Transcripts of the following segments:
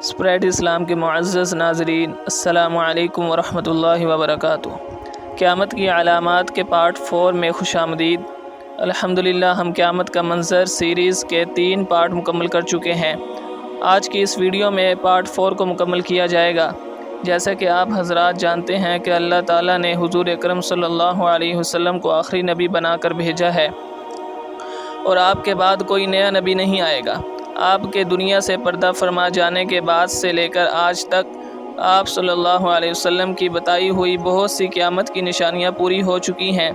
Spread اسلام کے معزز ناظرین، السلام علیکم ورحمۃ اللہ وبرکاتہ۔ قیامت کی علامات کے پارٹ 4 میں خوش آمدید۔ الحمدللہ ہم قیامت کا منظر سیریز کے 3 پارٹ مکمل کر چکے ہیں۔ آج کی اس ویڈیو میں پارٹ 4 کو مکمل کیا جائے گا۔ جیسا کہ آپ حضرات جانتے ہیں کہ اللہ تعالیٰ نے حضور اکرم صلی اللہ علیہ وسلم کو آخری نبی بنا کر بھیجا ہے، اور آپ کے بعد کوئی نیا نبی نہیں آئے گا۔ آپ کے دنیا سے پردہ فرما جانے کے بعد سے لے کر آج تک آپ صلی اللہ علیہ وسلم کی بتائی ہوئی بہت سی قیامت کی نشانیاں پوری ہو چکی ہیں،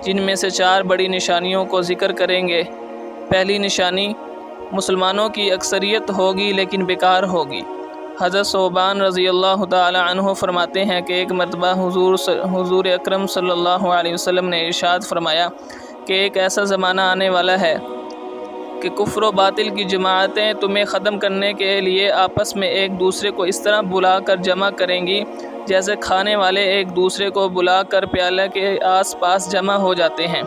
جن میں سے 4 بڑی نشانیوں کو ذکر کریں گے۔ پہلی نشانی، مسلمانوں کی اکثریت ہوگی لیکن بیکار ہوگی۔ حضرت ثوبان رضی اللہ تعالی عنہ فرماتے ہیں کہ ایک مرتبہ حضور اکرم صلی اللہ علیہ وسلم نے ارشاد فرمایا کہ ایک ایسا زمانہ آنے والا ہے کہ کفر و باطل کی جماعتیں تمہیں ختم کرنے کے لیے آپس میں ایک دوسرے کو اس طرح بلا کر جمع کریں گی جیسے کھانے والے ایک دوسرے کو بلا کر پیالہ کے آس پاس جمع ہو جاتے ہیں۔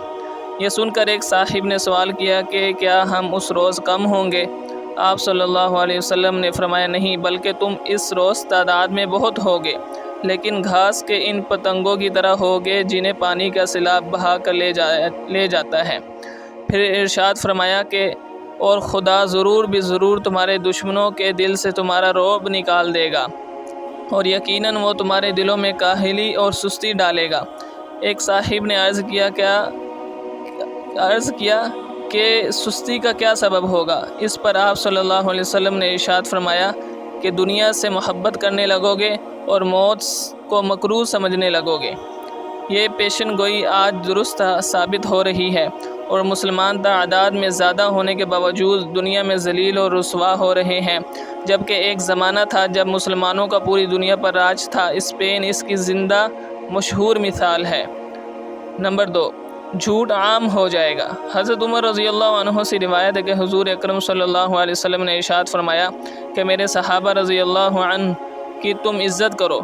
یہ سن کر ایک صاحب نے سوال کیا کہ کیا ہم اس روز کم ہوں گے؟ آپ صلی اللہ علیہ وسلم نے فرمایا نہیں، بلکہ تم اس روز تعداد میں بہت ہوگے، لیکن گھاس کے ان پتنگوں کی طرح ہوگے جنہیں پانی کا سیلاب بہا کر لے جاتا ہے۔ پھر ارشاد فرمایا کہ اور خدا ضرور بھی ضرور تمہارے دشمنوں کے دل سے تمہارا رعب نکال دے گا، اور یقیناً وہ تمہارے دلوں میں کاہلی اور سستی ڈالے گا۔ ایک صاحب نے عرض کیا کہ سستی کا کیا سبب ہوگا؟ اس پر آپ صلی اللہ علیہ وسلم نے ارشاد فرمایا کہ دنیا سے محبت کرنے لگو گے اور موت کو مکروہ سمجھنے لگو گے۔ یہ پیشن گوئی آج درست ثابت ہو رہی ہے، اور مسلمان تعداد میں زیادہ ہونے کے باوجود دنیا میں ذلیل اور رسوا ہو رہے ہیں، جبکہ ایک زمانہ تھا جب مسلمانوں کا پوری دنیا پر راج تھا۔ اسپین اس کی زندہ مشہور مثال ہے۔ نمبر 2، جھوٹ عام ہو جائے گا۔ حضرت عمر رضی اللہ عنہ سے روایت ہے کہ حضور اکرم صلی اللہ علیہ وسلم نے ارشاد فرمایا کہ میرے صحابہ رضی اللہ عنہ کی تم عزت کرو،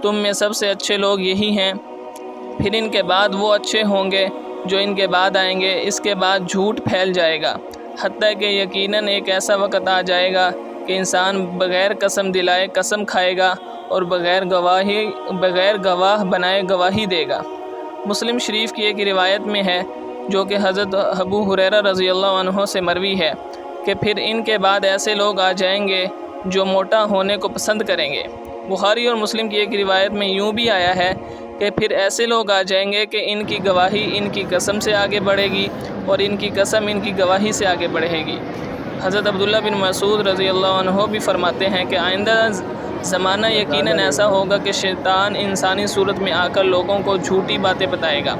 تم میں سب سے اچھے لوگ یہی ہیں، پھر ان کے بعد وہ اچھے ہوں گے جو ان کے بعد آئیں گے۔ اس کے بعد جھوٹ پھیل جائے گا، حتیٰ کہ یقیناً ایک ایسا وقت آ جائے گا کہ انسان بغیر قسم دلائے قسم کھائے گا اور بغیر گواہ بنائے گواہی دے گا۔ مسلم شریف کی ایک روایت میں ہے، جو کہ حضرت ابو ہریرہ رضی اللہ عنہ سے مروی ہے، کہ پھر ان کے بعد ایسے لوگ آ جائیں گے جو موٹا ہونے کو پسند کریں گے۔ بخاری اور مسلم کی ایک روایت میں یوں بھی آیا ہے کہ پھر ایسے لوگ آ جائیں گے کہ ان کی گواہی ان کی قسم سے آگے بڑھے گی اور ان کی قسم ان کی گواہی سے آگے بڑھے گی۔ حضرت عبداللہ بن مسعود رضی اللہ عنہ بھی فرماتے ہیں کہ آئندہ زمانہ یقیناً ایسا ہوگا کہ شیطان انسانی صورت میں آ کر لوگوں کو جھوٹی باتیں بتائے گا۔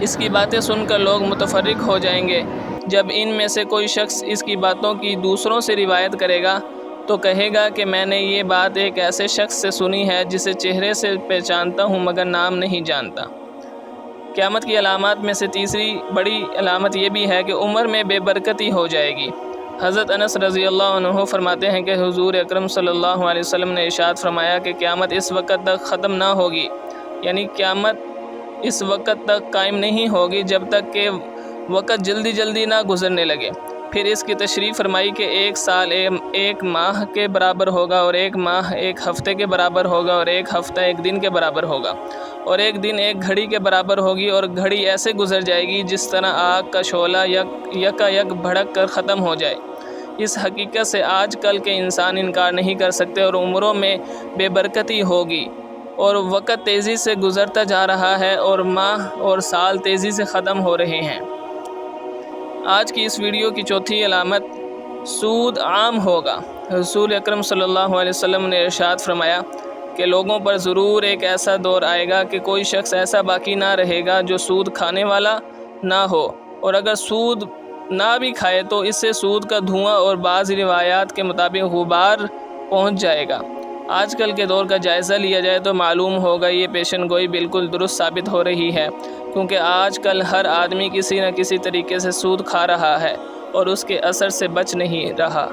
اس کی باتیں سن کر لوگ متفرق ہو جائیں گے۔ جب ان میں سے کوئی شخص اس کی باتوں کی دوسروں سے روایت کرے گا تو کہے گا کہ میں نے یہ بات ایک ایسے شخص سے سنی ہے جسے چہرے سے پہچانتا ہوں مگر نام نہیں جانتا۔ قیامت کی علامات میں سے تیسری بڑی علامت یہ بھی ہے کہ عمر میں بے برکتی ہو جائے گی۔ حضرت انس رضی اللہ عنہ فرماتے ہیں کہ حضور اکرم صلی اللہ علیہ وسلم نے ارشاد فرمایا کہ قیامت اس وقت تک ختم نہ ہوگی، یعنی قیامت اس وقت تک قائم نہیں ہوگی جب تک کہ وقت جلدی جلدی نہ گزرنے لگے۔ پھر اس کی تشریح فرمائی کہ 1 سال 1 ماہ کے برابر ہوگا، اور 1 ماہ 1 ہفتے کے برابر ہوگا، اور 1 ہفتہ 1 دن کے برابر ہوگا، اور 1 دن 1 گھڑی کے برابر ہوگی، اور گھڑی ایسے گزر جائے گی جس طرح آگ کا شعلہ یکا یک بھڑک کر ختم ہو جائے۔ اس حقیقت سے آج کل کے انسان انکار نہیں کر سکتے، اور عمروں میں بے برکتی ہوگی، اور وقت تیزی سے گزرتا جا رہا ہے، اور ماہ اور سال تیزی سے ختم ہو رہے ہیں۔ آج کی اس ویڈیو کی چوتھی علامت، سود عام ہوگا۔ رسول اکرم صلی اللہ علیہ وسلم نے ارشاد فرمایا کہ لوگوں پر ضرور ایک ایسا دور آئے گا کہ کوئی شخص ایسا باقی نہ رہے گا جو سود کھانے والا نہ ہو، اور اگر سود نہ بھی کھائے تو اس سے سود کا دھواں اور بعض روایات کے مطابق غبار پہنچ جائے گا۔ آج کل کے دور کا جائزہ لیا جائے تو معلوم ہوگا یہ پیشن گوئی بالکل درست ثابت ہو رہی ہے، کیونکہ آج کل ہر آدمی کسی نہ کسی طریقے سے سود کھا رہا ہے اور اس کے اثر سے بچ نہیں رہا۔